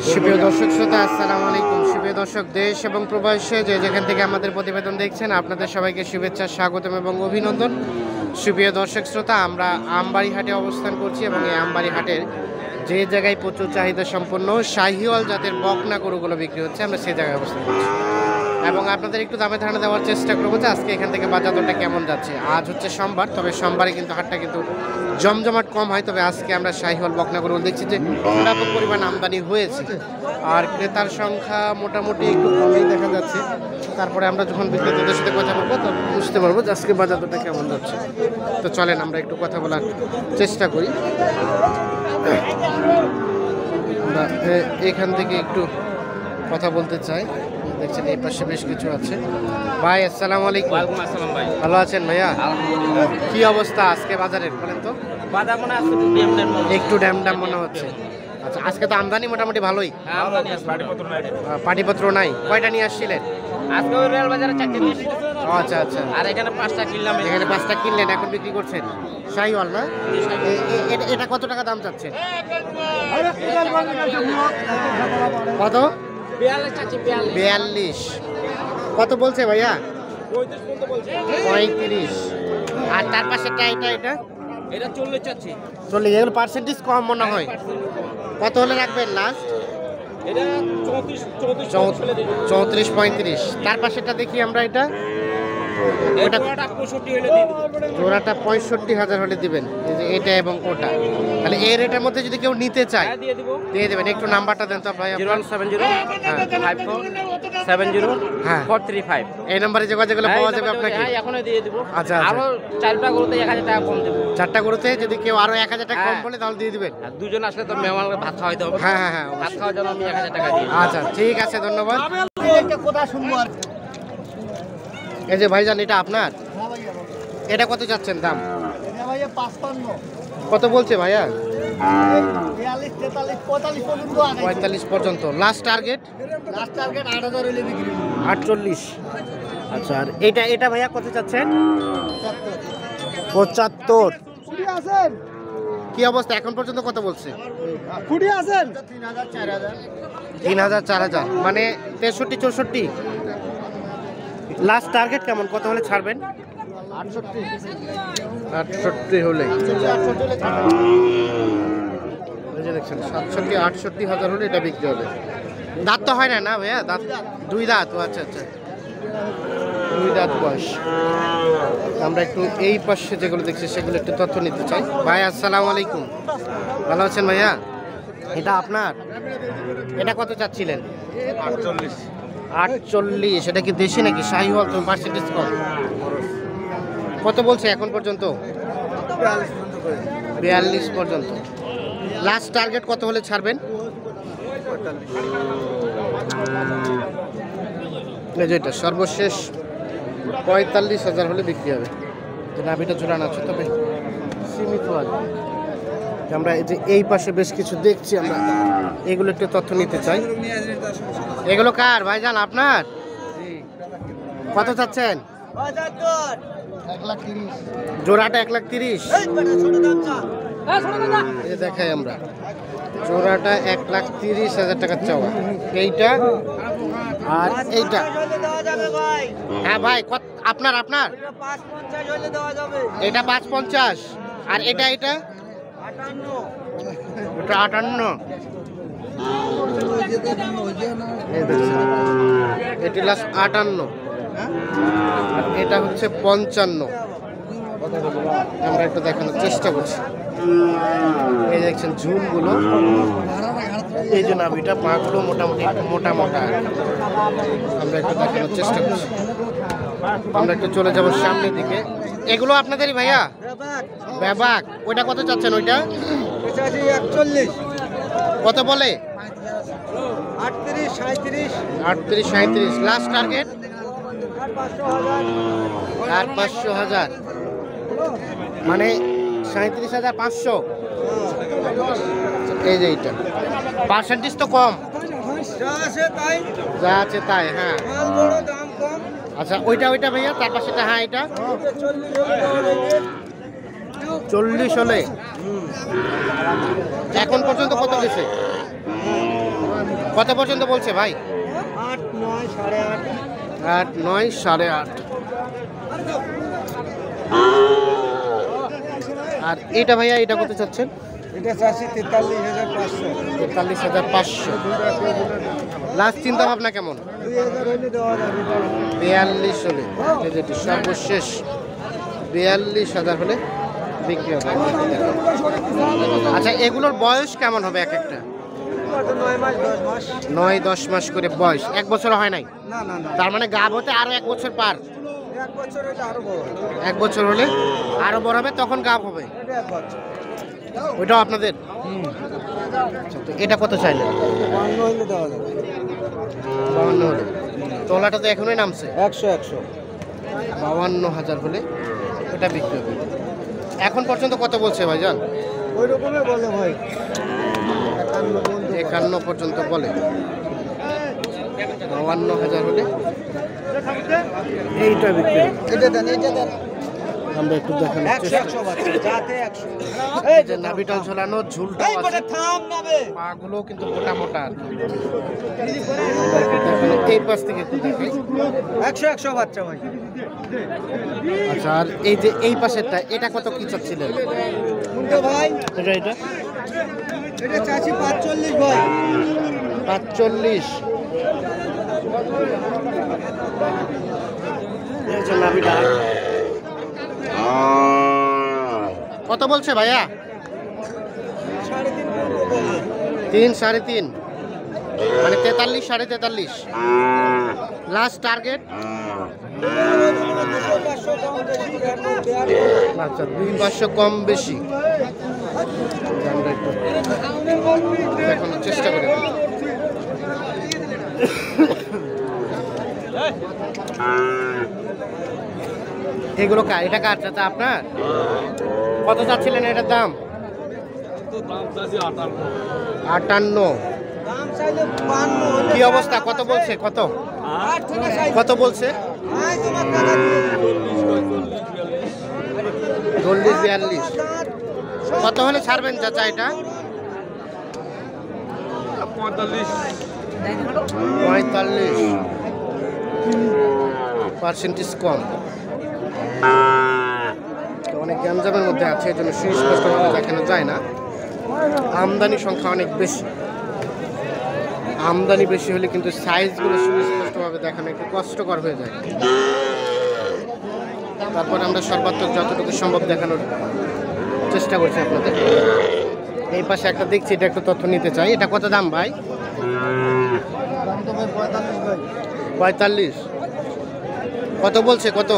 সুপ্রিয় দর্শক শ্রোতা, আসসালামু আলাইকুম। সুপ্রিয় দর্শক, দেশ এবং প্রবাসে যে যেখান থেকে আমাদের প্রতিবেদন দেখছেন, আপনাদের সবাইকে শুভেচ্ছা, স্বাগতম এবং অভিনন্দন। সুপ্রিয় দর্শক শ্রোতা, আমরা আমবাড়ি হাটে অবস্থান করছি এবং এই আমবাড়ি হাটের যে জায়গায় প্রচুর চাহিদা সম্পন্ন শাহিওয়াল জাতের বকনা গরুগুলো বিক্রি হচ্ছে, আমরা সেই জায়গায় অবস্থান করছি এবং আপনাদের একটু দামে ধারণা দেওয়ার চেষ্টা করবো যে আজকে এখান থেকে বাজার দরটা কেমন যাচ্ছে। আজ হচ্ছে সোমবার, তবে সোমবারে কিন্তু হাটটা কিন্তু জমজমাট কম হয়। তবে আজকে আমরা শাহিওয়াল বকনা গরু দেখছি যে ব্যাপক পরিমাণ আমদানি হয়েছে আর ক্রেতার সংখ্যা মোটামুটি একটু কমই দেখা যাচ্ছে। তারপরে আমরা যখন বিক্রেতাদের সাথে কথা বলবো তখন বুঝতে পারবো যে আজকে বাজার দরটা কেমন যাচ্ছে। তো চলেন আমরা একটু কথা বলার চেষ্টা করি। আমরা এখান থেকে একটু কথা বলতে চাই। দেখছেন এই পাশে বেশ কিছু আছে। ভাই আসসালামু আলাইকুম। ওয়ালাইকুম আসসালাম ভাই। ভালো আছেন ভাইয়া? কি অবস্থা আজকে বাজারের বলেন তো? বাজার মনে আছে একটু ড্যাম ড্যাম মনে হচ্ছে। আচ্ছা, আজকে তো আমদানি মোটামুটি ভালোই। আমদানি আছে, পাটিপত্র নাই। কয়টা নিয়ে আসছিলেন? আজকে ওই রেল বাজারে 4টে নিয়ে এসেছি। আচ্ছা আচ্ছা, আর এখানে 5টা কিনলাম। এখানে 5টা কিনলেন, এখন বিক্রি করছেন। শাহিওয়াল না? এটা কত টাকা দাম চাচ্ছেন? কত? 42 চাচ্ছি, 42। কত বলছে ভাইয়া? 35 পর্যন্ত বলছে। 35। আর তার পাশে এটা এটা 40 চাচ্ছি। চলে এগুলো পার্সেন্টেজ কম মনে হয়। কত হলে রাখবেন লাস্ট? এটা 34 35। তার পাশেটা দেখি আমরা, এটা এটা 65 হলে দিই। জোড়াটা 65,000 হলে দিবেন। এই যে এটা এবং ওটা, তাহলে এই রেটের মধ্যে যদি কেউ নিতে চায় দিয়ে দিব। দিয়ে দেবেন। একটু নাম্বারটা দেন তো ভাই। 0170 54 70 হ্যাঁ। 435। এই নম্বরে যোগাযোগ করলে পাওয়া যাবে আপনাকে। হ্যাঁ, এখনই দিয়ে দিব। আচ্ছা, আরো 4টা গরুতে 1000 টাকা কম দেব। 4টা গরুতে যদি কেউ আরো 1000 টাকা কম বলে তাহলে দিয়ে দিবেন। আর দুজন আসলে তো মেহমানকে ভাত খাওয়াইতে হবে। হ্যাঁ হ্যাঁ হ্যাঁ, ভাত খাওয়ার জন্য আমি 1000 টাকা দিই। আচ্ছা ঠিক আছে, ধন্যবাদ। এই যে ভাইজান, এটা আপনার? এটা কত চাচ্ছেন দাম? কত বলছে ভাইয়া? 45 পর্যন্ত। Last target 48। আচ্ছা, আর এটা ভাইয়া কত চাচ্ছেন? 75। কি অবস্থা এখন পর্যন্ত কত বলছে? 3000 4000, মানে 63 64। লাস্ট টার্গেট কেমন, কত হলে ছাড়বেন? 68 হলে। দেখছেন 67 68,000 হলে এটা বিক্রি হবে। দাঁত তো হয় না না ভাইয়া? দাঁত 2 দাঁত। আচ্ছা আচ্ছা, 2 দাঁত বয়স। আমরা একটু এই পাশে যেগুলো দেখছি সেগুলো একটু তথ্য নিতে চাই। ভাই আসসালামু আলাইকুম। ভালো আছেন ভাইয়া? এটা আপনার? এটা কত চাচ্ছিলেন? 48। এটা কি দেশি নাকি শাহিওয়াল? তো পার্সেন্টেজ কম। কত বলছে এখন পর্যন্ত? 42 পর্যন্ত। লাস্ট টার্গেট কত হলে ছাড়বেন? যেটা সর্বশেষ 45,000 হলে বিক্রি হবে। নাভিটা জোড়ানো আছে, তবে সীমিত আছে। আমরা এই যে এই পাশে বেশ কিছু দেখছি, আমরা এগুলো একটু তথ্য নিতে চাই। এগুলো কার ভাইজান? আপনার? কত চাচ্ছেন? 1,30,000। জোড়াটা 1,30,000। এই দেখাই আমরা, জোড়াটা 1,30,000 টাকা চাওয়া। এইটা আর এইটা। হ্যাঁ ভাই, আপনার এটা 550। আর এটা ওটা 58। এটি লাস্ট 58। আর এটা হচ্ছে 55। আমরা একটু দেখানোর চেষ্টা করছি। এই দেখছেন ঝুলগুলো, এই জন্য এটা পাগুলো মোটামুটি মোটা মোটা। আমরা একটু দেখানোর চেষ্টা করছি। আমরা একটু চলে যাবো সামনের দিকে। এগুলো আপনাদেরই ভাইয়া? ব্যাবাক। ওইটা কত চাচ্ছেন? ওইটা 41। কত বলে? 38 37। 38 37। লাস্ট টার্গেট 500,000, মানে 37,500। এই যে এইটা পার্সেন্টেজ তো কম, যা আছে তাই। হ্যাঁ আচ্ছা, ওইটা ভাইয়া তার পাশেটা? হ্যাঁ, এটা 40 হলে। এখন পর্যন্ত কত গেছে? কত পর্যন্ত বলছে ভাই? 8, 9, 8.5। 8, 9, 8.5। আর এটা ভাইয়া এটা কত চাচ্ছেন? এটা চাচ্ছি 43,500। 43,500। লাস্ট চিন্তা ভাবনা কেমন? 2,000 হইলে দেওয়া যাবে। 42 হলে এই যেটি সর্বশেষ 42,000 হলে বিক্রি হবে। আচ্ছা এগুলোর বয়স কেমন হবে এক একটা? 9 মাস 10 মাস। 9-10 মাস করে বয়স। 1 বছর হয় নাই? না না না, তার মানে গাব হতে আরো 1 বছর পার। 1 বছর হলে আরো বড় হবে। 1 বছর হলে আরো বড় হবে, তখন গাব হবে। এটা 1 বছর। ওইটাও আপনাদের? আচ্ছা, তো এটা কত চাইলেন? 52 হইলে দেওয়া যাবে। 52 হলে। তোলাটা তো এখনই নামছে। 100। 52,000 হলে এটা বিক্রি হবে। এখন পর্যন্ত কত বলছে ভাইজান? ওই রকমই বলে ভাই। 51 পর্যন্ত বলে। 52,000 হলে এইটা বিক্রি হবে। এটা দেন, এটা দেন। আমরা একটু দেখানোর 100 চেষ্টা 100 বাচ্চা, যাতে 100। এই যে নাভিটাল ঝোলানো, ঝুলটা এই বড় থাম নাবে। পাগুলো কিন্তু মোটা মোটা আর কি। আমরা একটু দেখানো, এই পাশ থেকে একটু দেখাই। 100 বাচ্চা ভাই। আচ্ছা, আর এই যে এই পাশেরটা, এটা কত কি চাচ্ছিলেন? কোনটা ভাই? এটা এটা এটা চাচ্ছি 45 ভাই। 45। এই যে নাভিটাল। কত বলছে ভাইয়া? 3, 3.5। মানে 43, 43.5। Last target? আচ্ছা, 2-500 কম বেশি। আমরা একটু দেখানোর চেষ্টা করি। এগুলো কার? এটা কার চাচা আপনার? কত চাচ্ছিলেন এটার দাম? 58। দাম চাইলে 52। কি অবস্থা? কত বলছে? কত কত বলছে? 40-42। কত হলে ছাড়বেন চাচা এটা? 45। পার্সেন্টেজ কম। তো অনেক গ্যাঞ্জামের মধ্যে আছে, এই জন্য সুস্পষ্টভাবে দেখানো যায় না। আমদানি সংখ্যা অনেক বেশি। আমদানি বেশি হলে কিন্তু সাইজগুলো সুস্পষ্টভাবে দেখানো একটু কষ্টকর হয়ে যায়। তারপর আমরা সর্বাত্মক যতটুকু সম্ভব দেখানোর চেষ্টা করছি আপনাদের। এই পাশে একটা দেখছি, এটা একটু তথ্য নিতে চাই। এটা কত দাম ভাই? 45। কত বলছে? কত?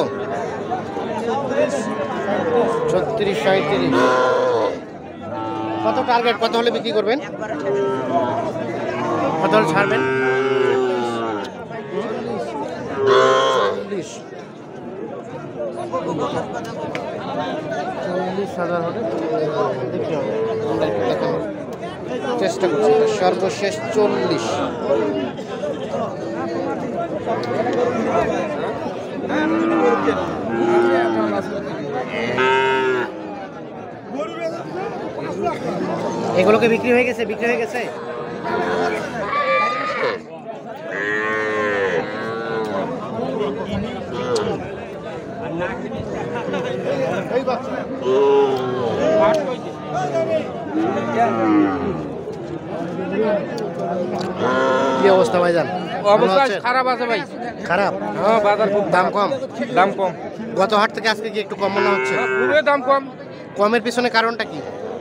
36-37। কত টার্গেট? কত হলে বিক্রি করবেন? কত হলে ছাড়বেন? 40,000 হলে বিক্রি হবে। আমরা একটু দেখানোর চেষ্টা করছি। সর্বশেষ 40। এগুলোকে বিক্রি হয়ে গেছে? বিক্রি হয়ে গেছে? কি অবস্থা ভাইজান? অবস্থা খারাপ আছে ভাই। খারাপ? হ্যাঁ, বাজার খুব দাম কম? দাম কম। গত হাট থেকে আজকে কি একটু কম মনে হচ্ছে? খুবই দাম কম। কমের পিছনে কারণটা কি?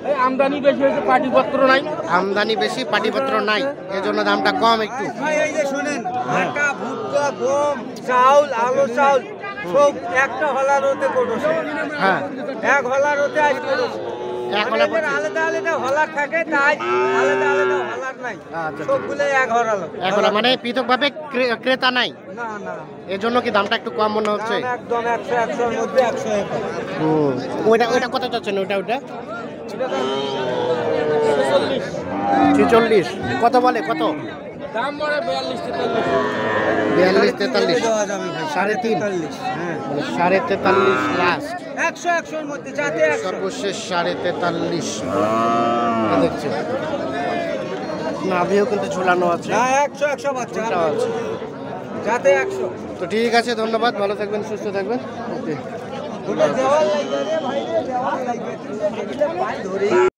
এই আমদানি বেশি হয়েছে, পাটিপত্র নাই। আমদানি বেশি, পাটিপত্র নাই, এজন্য দামটা কম একটু। ভাই এই যে শুনেন, আটা, ভুট্টা, গম, চাউল, আলু চাউল সব একটা হলার হতে করছে। হ্যাঁ, এক হলার হতে আজ করছে। এক হলা এদের আলাদা আলাদা হলার থাকে, তাই আলাদা আলাদা হলার নাই। আচ্ছা, সবগুলো এক হলার। এখন মানে পৃথকভাবে ক্রেতা নাই, না না, এজন্য কি দামটা একটু কম মনে হচ্ছে? দাম একদম 100 এর মধ্যে 100 এর কম। ওইটা ওইটা কত চাচ্ছেন? ওইটা 46। কত বলে? কত? দাম বলে 42-43। 3.5। হ্যাঁ, মানে 43.5 লাস্ট। 100 এর মধ্যে যাতে 100। সর্বশেষ 43.5 দেখছেন। কি নাভিও কিন্তু ঝুলানো আছে। হ্যাঁ 100 বাচ্চা ঝুলটাও আছে। যাতে 100 তো ঠিক আছে, ধন্যবাদ, ভালো থাকবেন, সুস্থ থাকবেন। ওকে। দেওয়াল লাগবে রে ভাই রে, দেওয়াল লাগবে তুই দেখলে পাই ধরে